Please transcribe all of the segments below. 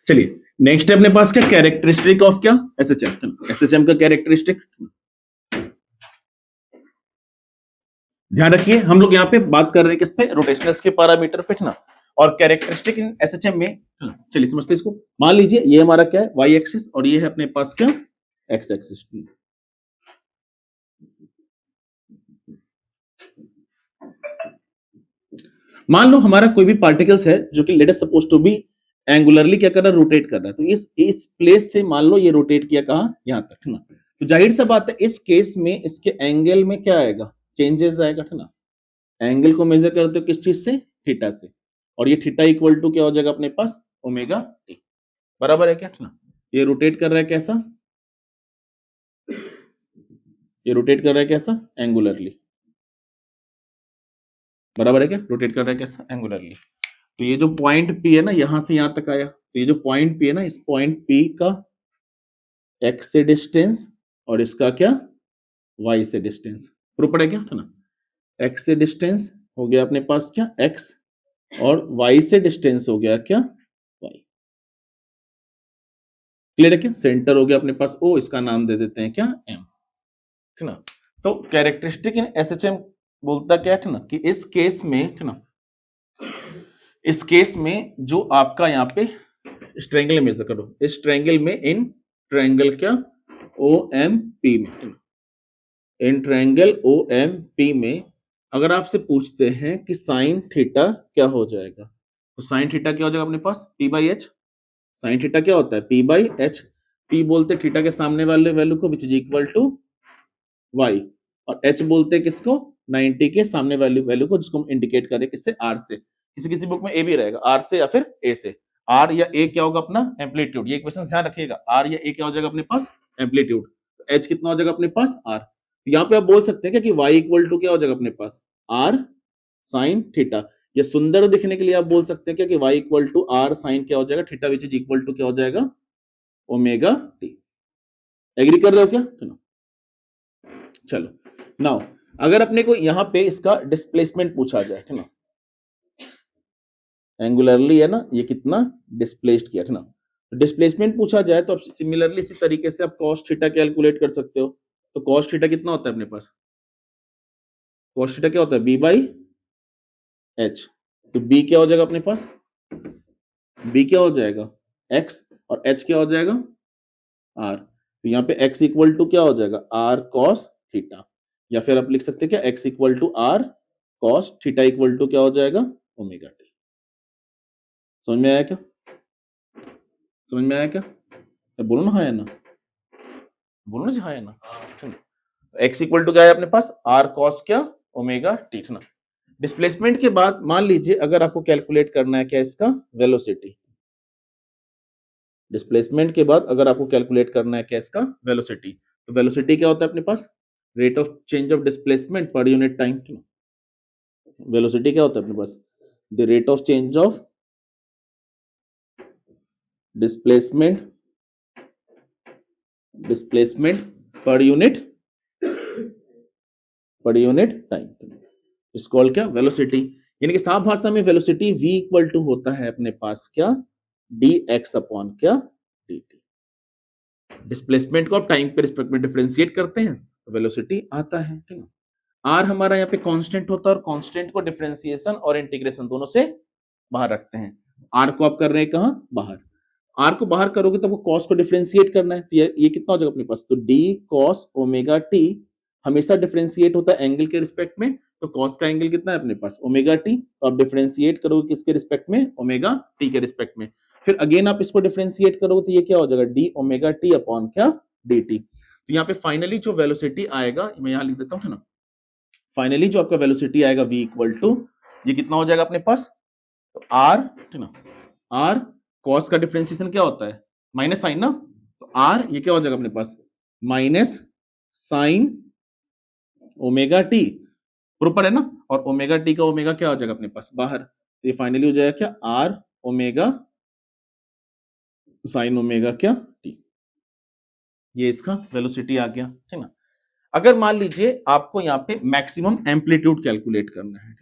चलिए नेक्स्ट है अपने पास क्या, कैरेक्टरिस्टिक ऑफ क्या, एसएचएम। एसएचएम का कैरेक्टरिस्टिक ध्यान रखिए, हम लोग यहाँ पे बात कर रहे हैं किस पे, रोटेशनल्स के पैरामीटर पे ना, और कैरेक्टरिस्टिक इन एसएचएम में। चलिए समझते इसको। मान लीजिए ये हमारा क्या है, वाई एक्सिस, और ये है अपने पास क्या, एक्स एक्सिस। मान लो हमारा कोई भी पार्टिकल्स है जो कि let us suppose to be angularly क्या कर रहा है, रोटेट कर रहा है। तो इस प्लेस से मान लो ये रोटेट किया कहां, यहां तक ना। तो जाहिर सा बात है इस केस में इसके एंगल में क्या आएगा, चेंजेस आएगा ना। एंगल को मेजर करते हो किस चीज से, थीटा से, और ये थीटा इक्वल टू क्या हो जाएगा अपने पास, ओमेगा टी। बराबर है क्या ना। ये रोटेट कर रहा है कैसा, ये रोटेट कर रहा है कैसा, एंगुलरली। बराबर है क्या, रोटेट कर रहा है कैसा, एंगुलरली। तो ये जो पॉइंट पी है ना, यहां से यहां तक आया, तो ये जो पॉइंट पी है ना, इस पॉइंट पी का एक्स से डिस्टेंस और इसका क्या, वाई से डिस्टेंस। प्रूफ पड़े क्या ना, एक्स से डिस्टेंस हो गया अपने पास क्या, एक्स, और वाई से डिस्टेंस हो गया क्या, वाई। क्लियर है क्या, सेंटर हो गया अपने पास ओ, इसका नाम दे देते हैं क्या, एम, ठीक ना। तो कैरेक्टरिस्टिक इन एसएचएम बोलता क्या है ना, कि इस केस में, ठीक ना, इस केस में जो आपका यहाँ पे ट्रायंगल मेजर करो, इस ट्रायंगल में, इन ट्रायंगल क्या, ओ एम पी में, in triangle O M P में अगर आपसे पूछते हैं कि साइन थीटा क्या हो जाएगा, तो साइन थीटा क्या हो जाएगा अपने पास, P by H. Sine theta क्या होता है, पी बाई एच। पी बोलते थीटा के सामने वाले वैल्यू को, which is equal to Y, और एच बोलते किसको, 90 के सामने वैल्यू वैल्यू को, जिसको हम इंडिकेट करें किससे, आर से। किसी किसी बुक में ए भी रहेगा, आर से या फिर ए से। आर या ए क्या होगा अपना, एम्पलीट्यूड। ये क्वेश्चन ध्यान रखिएगा, आर या ए क्या हो जाएगा अपने पास, एम्पलीट्यूड। एच कितना हो जाएगा अपने पास, आर। यहाँ पे आप बोल सकते हैं क्या कि वाई इक्वल टू क्या हो जाएगा अपने पास, आर साइन थीटा। ये सुंदर दिखने के लिए आप बोल सकते हैं क्या कि y equal to r sine क्या हो जाएगा theta, which is equal to क्या हो जाएगा, ओमेगा टी। एग्री कर रहे हो क्या, चलो नाउ अगर अपने को यहां पे इसका डिस्प्लेसमेंट पूछा जाए, है ना, एंगुलरली है ना, ये कितना डिस्प्लेस्ड किया, है ना। डिस्प्लेसमेंट पूछा जाए तो आप सिमिलरली इसी तरीके से आप cos थीटा कैलकुलेट कर सकते हो। तो cos थीटा कितना होता है अपने पास, cos थीटा क्या होता है, b बाई एच। तो b क्या हो जाएगा अपने पास, b क्या हो जाएगा, x, और h क्या हो जाएगा, r। तो यहाँ पे x इक्वल टू क्या हो जाएगा, r cos थीटा, या फिर आप लिख सकते हैं क्या, x equal to r cos theta equal to क्या हो जाएगा, ओमेगा टी। समझ में आया क्या, समझ में आया क्या, बोलो ना हाँ या ना, बोलो ना जी हाँ या ना। x इक्वल टू क्या है अपने पास, r cos क्या, ओमेगा टी ना। डिस्प्लेसमेंट के बाद मान लीजिए अगर आपको कैलकुलेट करना है क्या, इसका वेलोसिटी। डिस्प्लेसमेंट के बाद अगर आपको कैलकुलेट करना है क्या, इसका वेलोसिटी। तो वेलोसिटी क्या होता है अपने पास, rate of change of displacement per unit time. Velocity क्या होता है अपने पास, the rate of change of displacement, displacement per unit time, is call क्या, वेलोसिटी। यानी कि साफ भाषा में वेलोसिटी v इक्वल टू होता है अपने पास क्या, dx अपॉन क्या, dt। डिस्प्लेसमेंट को आप टाइम के रिस्पेक्ट में डिफरेंशिएट करते हैं तो वेलोसिटी आता है, ठीक है। r हमारा यहाँ पे कांस्टेंट होता है, और कांस्टेंट को डिफरेंशिएशन और इंटीग्रेशन दोनों से बाहर रखते हैं। r को आप कर रहे हैं कहां, बाहर। r को बाहर करोगे तो आपको cos को डिफरेंशिएट करना है, तो ये कितना हो जाएगा अपने पास, तो d cos ओमेगा t हमेशा डिफरेंशिएट होता है एंगल के रिस्पेक्ट में। तो cos का एंगल कितना है अपने पास, ओमेगा टी। तो आप डिफरेंशिएट करोगे किसके रिस्पेक्ट में, ओमेगा टी के रिस्पेक्ट में। फिर अगेन आप इसको डिफरेंशिएट करोगे तो ये क्या हो जाएगा, डी ओमेगा टी अपॉन क्या, डी टी। तो यहाँ पे फाइनली जो वेलोसिटी आएगा, मैं यहाँ लिख देता हूँ ना, फाइनली जो आपका वेलोसिटी आएगा v इक्वल टू, ये कितना हो जाएगा अपने पास, तो r, ठीक ना, r cos का डिफरेंशिएशन क्या होता है, माइनस साइन ना। तो r ये क्या हो जाएगा अपने पास, minus sine omega T, proper है ना। और ओमेगा टी का ओमेगा क्या हो जाएगा अपने पास, बाहर। तो ये फाइनली हो जाएगा क्या, r ओमेगा साइन ओमेगा क्या टी। ये इसका वेलोसिटी आ गया, ठीक ना। अगर मान लीजिए आपको यहाँ पे मैक्सिमम एम्पलीट्यूड कैलकुलेट करना है,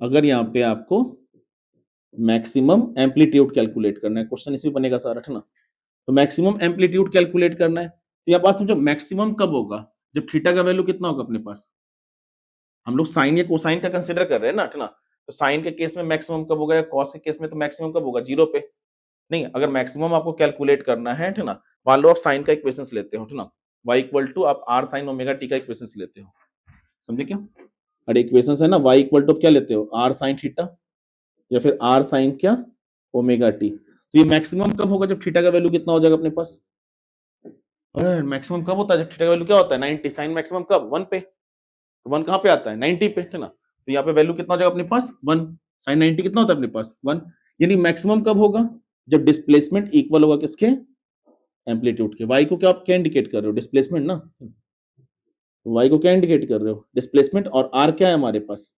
अगर यहाँ पे आपको मैक्सिमम एम्पलीट्यूड कैलकुलेट करना है, क्वेश्चन इसमें बनेगा सारा, है ना। तो मैक्सिमम एम्पलीट्यूड कैलकुलेट करना है, तो यहाँ बात समझो, मैक्सिमम कब होगा, जब थीटा का वैल्यू कितना होगा अपने पास, हम लोग साइन या कोसाइन का कंसीडर कर रहे हैं ना, है ना। तो साइन के केस में मैक्सिमम कब होगा, या कॉस के केस में तो मैक्सिमम कब होगा, 0 पे। नहीं, अगर मैक्सिमम आपको कैलकुलेट करना है ना, मान लो आप साइन का इक्वेशंस लेते हो, है ना, y इक्वल टू आप r sin ओमेगा t का इक्वेशंस लेते हो, समझे क्या। अरे इक्वेशंस है ना, y इक्वल टू क्या लेते हो, r sin थीटा या फिर r sin क्या ओमेगा t। तो ये मैक्सिमम कब होगा, जब थीटा का वैल्यू कितना हो जाएगा अपने पास। मैक्सिमम कब होता है, जब थीटा का वैल्यू क्या होता है 90। साइन मैक्सिमम कब 1 पे, तो 1 कहां पे आता है 90 पे, है ना। तो यहाँ पे वैल्यू कितना हो जाएगा अपने पास 1। साइन 90 कितना होता है अपने पास 1। यानी मैक्सिमम कब होगा, जब डिस्प्लेसमेंट इक्वल होगा किसके, एम्पलीट्यूड के। y को क्या आप क्या इंडिकेट कर रहे हो, डिस्प्लेसमेंट ना। y को क्या इंडिकेट कर रहे हो, डिस्प्लेसमेंट, और r क्या है हमारे पास,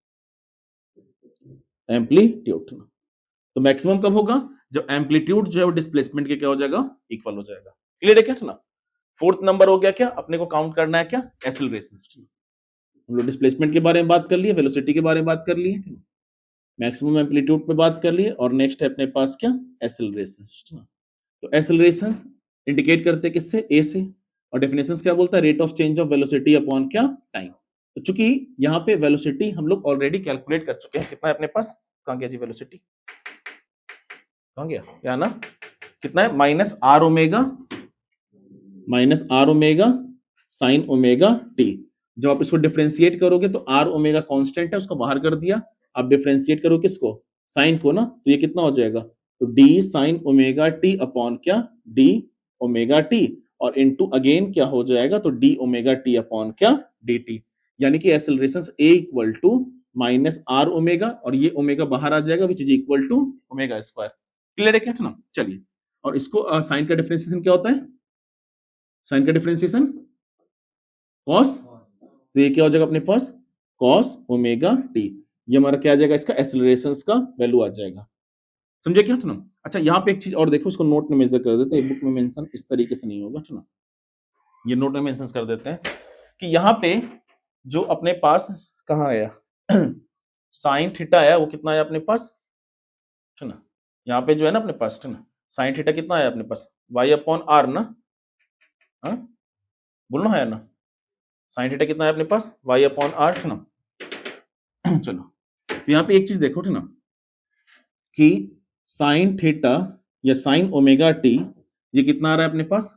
एम्पलीट्यूड। तो मैक्सिमम कब होगा, जब एम्पलीट्यूड जो है वो डिस्प्लेसमेंट के क्या हो जाएगा, इक्वल हो जाएगा। क्लियर है क्या, है ना। फोर्थ नंबर हो गया क्या, अपने को काउंट करना है क्या, एक्सेलरेशन। हम लोग डिस्प्लेसमेंट के बारे में बात कर लिए, वेलोसिटी के बारे में बात कर लिए, मैक्सिमम एम्पलीट्यूड पे बात कर लिए, और नेक्स्ट है अपने पास क्या, एक्सेलरेशन। तो एक्सेलरेशन इंडिकेट करते हैं किससे, ए से, और डेफिनेशंस क्या बोलता है, rate of change of velocity upon क्या, टाइम। तो चूंकि यहाँ पे वेलोसिटी हम लोग ऑलरेडी कैलकुलेट कर चुके हैं, कितना है अपने पास, कहां गया जी वेलोसिटी, कहां गया, या ना, कितना है minus are omega sine omega t. जब आप इसको डिफरेंशिएट करोगे तो आर ओमेगा कांस्टेंट है, उसको बाहर कर दिया, आप डिफरेंशिएट करो किसको, साइन को ना, तो ये कितना हो जाएगा, तो d sine omega t upon क्या, डी ओमेगा टी, और इनटू अगेन क्या हो जाएगा, तो डी ओमेगा टी अपॉन क्या, डी टी। यानी कि acceleration a equal to minus are omega, और ये ओमेगा बाहर आ जाएगा, which is equal to omega square. Clear है क्या, ना। चलिए, और इसको साइन का डिफरेंशिएशन क्या होता है, साइन का डिफरेंशिएशन कॉस, तो ये क्या हो जाएगा अपने पास, कॉस ओमेगा टी। ये हमारा क्या आ जाएगा, इसका एक्सेलरेशन का वैल्यू आ जाएगा, समझे क्या, ना। अच्छा, यहाँ पे एक चीज और देखो, इसको नोट में मेजर कर देते हैं, बुक में मेंशन इस तरीके से नहीं होगा, ना। ये नोट में मेंशन कर देते हैं कि यहाँ पे जो अपने पास कहाँ आया साइन थीटा आया, वो कितना आया अपने पास, है ना। यहाँ पे जो है ना अपने पास, है ना, साइन थीटा कितना आया अपने पास, वाई अपॉन आर ना, हाँ बोलो ना, है ना, साइन थीटा कितना है अपने पास, वाई अपॉन आर, है ना। चलो, तो यहाँ पे एक चीज देखो, है ना, कि साइन थीटा या साइन ओमेगा टी, ये कितना आ रहा है अपने पास,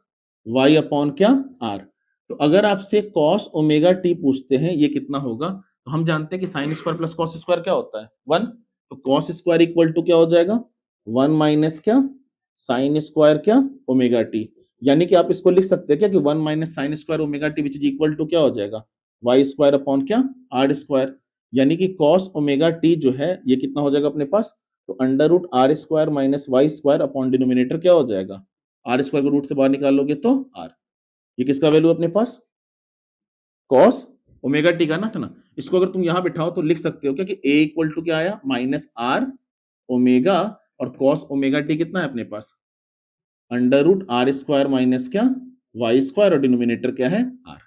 वाई अपॉन क्या, आर। तो अगर आपसे कॉस ओमेगा टी पूछते हैं ये कितना होगा, तो हम जानते हैं कि sine square plus cos square क्या होता है 1। तो कॉस स्क्वायर इक्वल टू क्या हो जाएगा, 1 माइनस क्या, साइन स्क्वायर क्या ओमेगा टी। यानी कि आप इसको लिख सकते हैं क्या, कि 1 minus sine square omega t which is equal to क्या हो जाएगा, वाई स्क्वायर अपॉन क्या, आर स्क्वायर। यानी कि कॉस ओमेगा टी जो है ये कितना हो जाएगा अपने पास, तो under root are square minus y square upon denominator क्या हो जाएगा, आर स्क्वायर को रूट से बाहर निकालोगे तो आर। ये किसका वैल्यू अपने पास, कॉस ओमेगा टी का ना। इसको अगर तुम यहां बिठाओ तो लिख सकते हो क्या, कि ए इक्वल टू क्या आया, माइनस आर ओमेगा, और कॉस ओमेगा टी कितना है अपने पास, under root are square minus क्या, वाई स्क्वायर, और डिनोमिनेटर क्या है आर।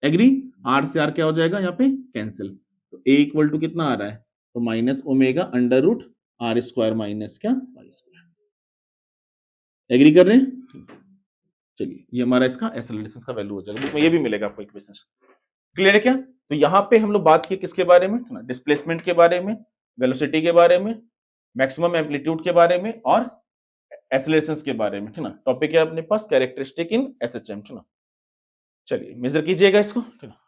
एग्री, आर से आर क्या हो जाएगा यहाँ पे कैंसिल, तो ए इक्वल टू कितना आ रहा है, तो minus omega under root are square minus क्या, वाई स्क्वायर। एग्री कर रहे हैं, चलिए, ये हमारा इसका एक्सेलरेशन का वैल्यू हो जाएगा, बुक में ये भी मिलेगा आपको इक्वेशन। क्लियर है क्या। तो यहाँ पे हम लोग बात की किसके बारे में, डिस्प्लेसमेंट के बारे में, वेलोसिटी के बारे में, मैक्सिमम एम्पलीट्यूड के बारे में, और एक्सेलरेशन के बारे में, है ना। टॉपिक है अपने पास कैरेक्टरिस्टिक इन एसएचएम, है ना। चलिए मेजर कीजिएगा इसको, है ना।